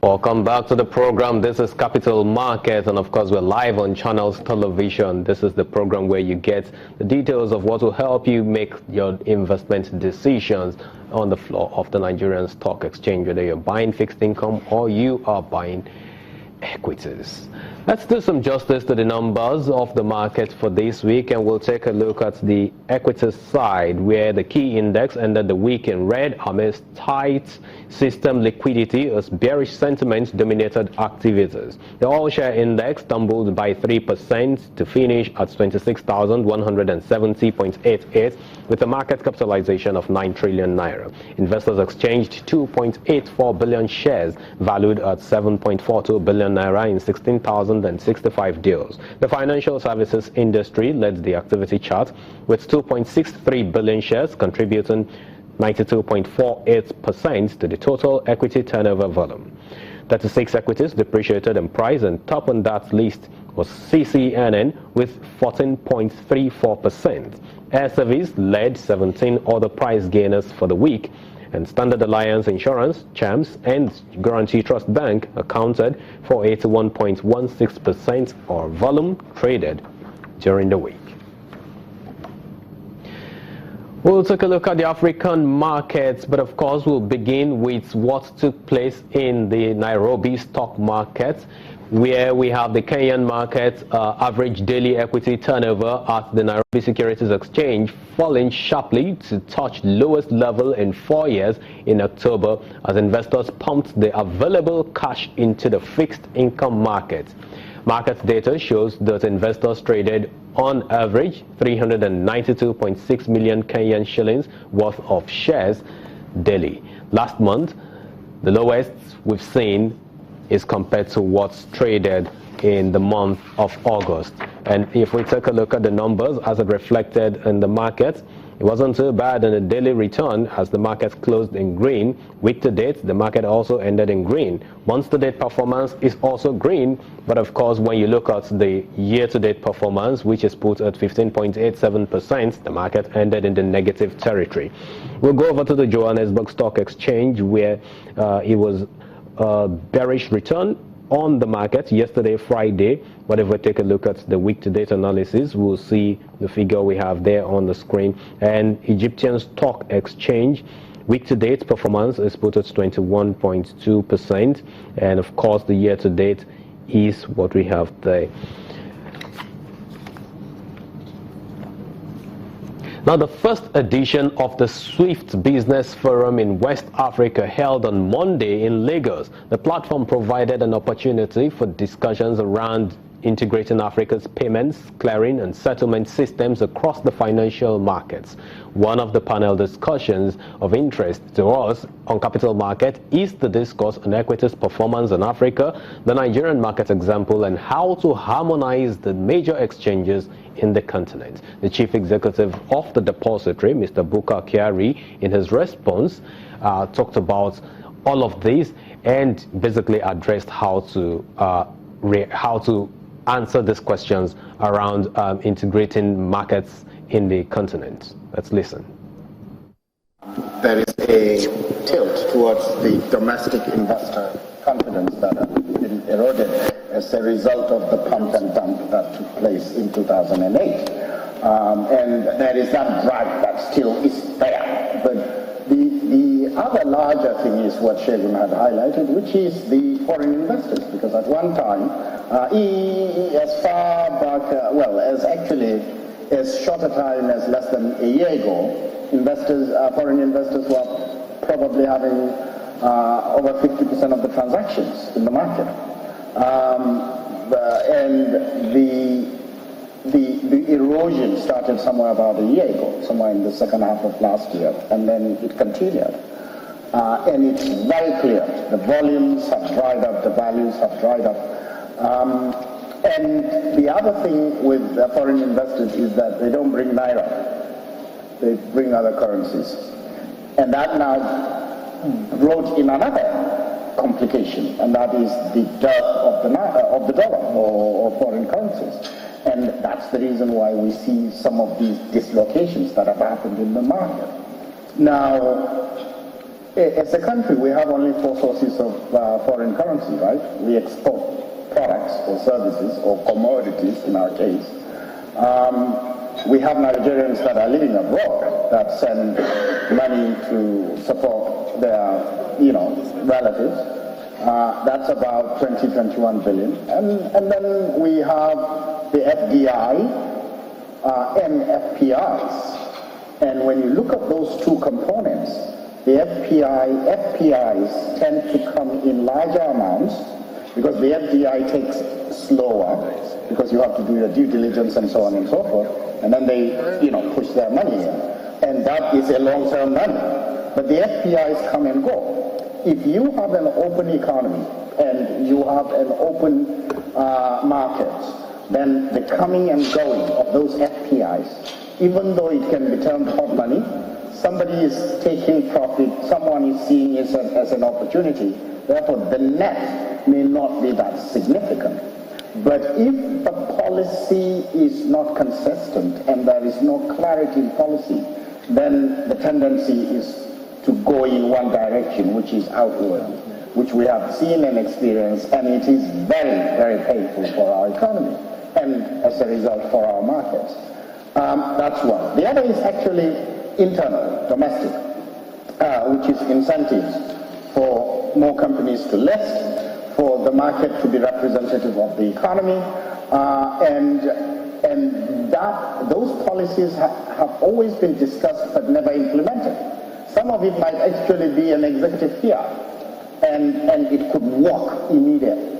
Welcome back to the program. This is Capital Market, and of course we're live on Channels Television. This is the program where you get the details of what will help you make your investment decisions on the floor of the Nigerian Stock Exchange, whether you're buying fixed income or you are buying equities. Let's do some justice to the numbers of the market for this week, and we'll take a look at the equities side, where the key index ended the week in red amidst tight system liquidity as bearish sentiment dominated activities. The oil share index tumbled by 3% to finish at 26,170.88 with a market capitalization of 9 trillion naira. Investors exchanged 2.84 billion shares valued at 7.42 billion naira in 16,065 deals. The financial services industry led the activity chart with 2.63 billion shares contributing 92.48% to the total equity turnover volume. 36 equities depreciated in price, and top on that list was CCNN with 14.34%. Air Service led 17 other price gainers for the week, and Standard Alliance Insurance, CHAMS, and Guarantee Trust Bank accounted for 81.16% of volume traded during the week. We'll take a look at the African markets, but of course we'll begin with what took place in the Nairobi stock market, where we have the Kenyan market average daily equity turnover at the Nairobi Securities Exchange falling sharply to touch lowest level in 4 years in October as investors pumped the available cash into the fixed income market. Market data shows that investors traded on average 392.6 million Kenyan shillings worth of shares daily. Last month, the lowest we've seen is compared to what's traded in the month of August. And if we take a look at the numbers as it reflected in the market, it wasn't too bad in a daily return as the market closed in green. Week to date, the market also ended in green. Month to date performance is also green, but of course when you look at the year to date performance, which is put at 15.87%, the market ended in the negative territory. We'll go over to the Johannesburg Stock Exchange, where it was a bearish return on the market yesterday, Friday. But if we take a look at the week-to-date analysis, we'll see the figure we have there on the screen. And Egyptian Stock Exchange week-to-date performance is put at 21.2%, and of course the year-to-date is what we have there. Now, the first edition of the Swift Business Forum in West Africa held on Monday in Lagos. The platform provided an opportunity for discussions around integrating Africa's payments, clearing, and settlement systems across the financial markets. One of the panel discussions of interest to us on Capital Market is the discourse on equities performance in Africa, the Nigerian market example, and how to harmonize the major exchanges in the continent. The chief executive of the depository, Mr. Buka Kiari, in his response, talked about all of this and basically addressed how to answer these questions around integrating markets in the continent. Let's listen. There is a tilt towards the domestic investor confidence that has been eroded as a result of the pump and dump that took place in 2008. And there is that drag that still is there. But the other larger thing is what Shegun had highlighted, which is the foreign investors, because at one time, as far back, as actually as short a time as less than a year ago, foreign investors were probably having over 50% of the transactions in the market. And the erosion started somewhere about a year ago, somewhere in the second half of last year, and then it continued. And it's very clear, the volumes have dried up, the values have dried up. And the other thing with foreign investors is that they don't bring naira, they bring other currencies. And that now brought in another complication, and that is the dearth of the dollar or foreign currencies. And that's the reason why we see some of these dislocations that have happened in the market. Now, as a country, we have only four sources of foreign currency, right? We export products or services or commodities in our case. We have Nigerians that are living abroad that send money to support their, relatives. That's about 21 billion. And then we have the FDI and FPIs. And when you look at those two components, the FPIs tend to come in larger amounts because the FDI takes slower because you have to do your due diligence and so on and so forth. And then they, push their money in. And that is a long-term money. But the FPIs come and go. If you have an open economy and you have an open market, then the coming and going of those FPIs, even though it can be termed hot money, somebody is taking profit, someone is seeing it as an opportunity. Therefore, the net may not be that significant. But if the policy is not consistent and there is no clarity in policy, then the tendency is to go in one direction, which is outward, which we have seen and experienced, and it is very, very painful for our economy and as a result for our markets. That's one. The other is actually internal, domestic, which is incentives for more companies to list, for the market to be representative of the economy, and those policies have always been discussed but never implemented. Some of it might actually be an executive fiat, and it could work immediately.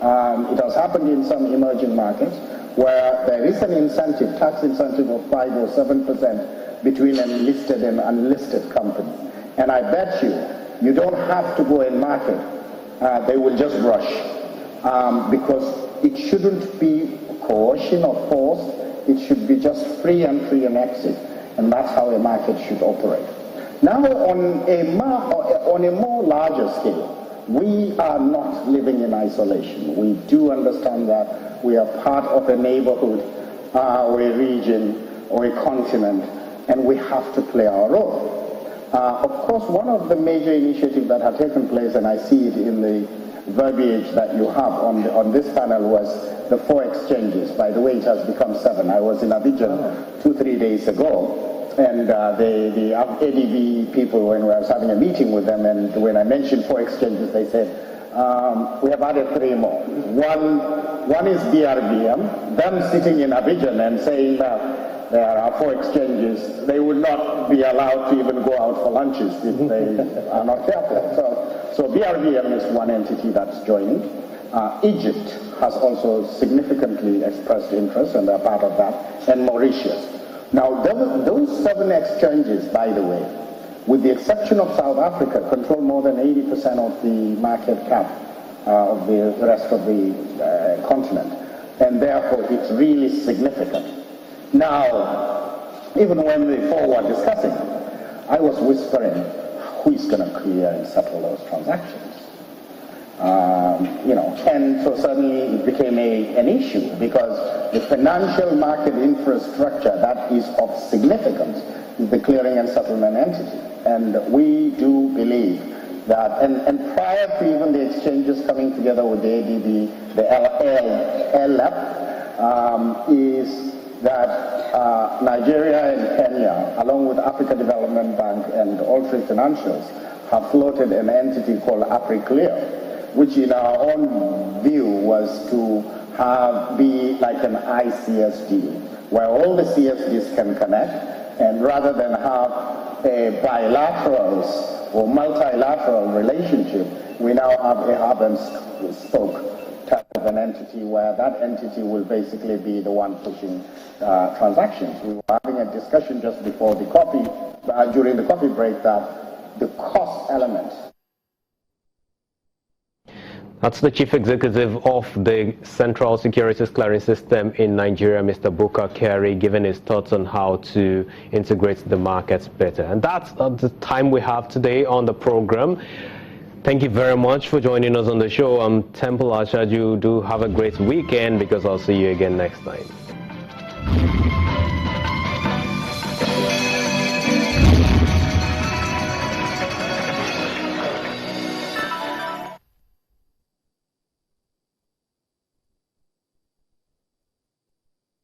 It has happened in some emerging markets where there is an incentive, tax incentive of 5 or 7% between an listed and unlisted company. And I bet you don't have to go and market. They will just rush because it shouldn't be coercion or force. It should be just free entry and exit. And that's how a market should operate. Now, on a more larger scale, we are not living in isolation. We do understand that we are part of a neighborhood, or a region, or a continent, and we have to play our role. Of course, one of the major initiatives that have taken place, and I see it in the verbiage that you have on this panel, was the 4 exchanges. By the way, it has become 7. I was in Abidjan 2-3 days ago. And the ADB people, when I was having a meeting with them, and when I mentioned 4 exchanges, they said, we have added 3 more. One is BRBM, them sitting in Abidjan and saying that there are 4 exchanges. They would not be allowed to even go out for lunches if they are not careful. So BRBM is one entity that's joining. Egypt has also significantly expressed interest, and they're part of that, and Mauritius. Now, those 7 exchanges, by the way, with the exception of South Africa, control more than 80% of the market cap of the rest of the continent. And therefore, it's really significant. Now, even when the 4 were discussing, I was whispering, who is going to clear and settle those transactions? And so suddenly it became an issue because the financial market infrastructure that is of significance is the clearing and settlement entity. And we do believe that, and prior to even the exchanges coming together with the ADB, the LF, is that Nigeria and Kenya, along with Africa Development Bank and Alltrade Financials, have floated an entity called AfriClear, which in our own view was to be like an ICSD, where all the CSDs can connect, and rather than have a bilateral or multilateral relationship, we now have a hub and spoke type of an entity where that entity will basically be the one pushing transactions. We were having a discussion just before the coffee, during the coffee break, that the cost element. That's the Chief Executive of the Central Securities Clearing System in Nigeria, Mr. Bukar Kyari, giving his thoughts on how to integrate the markets better. And that's the time we have today on the program. Thank you very much for joining us on the show. I'm Temple Ashaju. Do have a great weekend, because I'll see you again next time.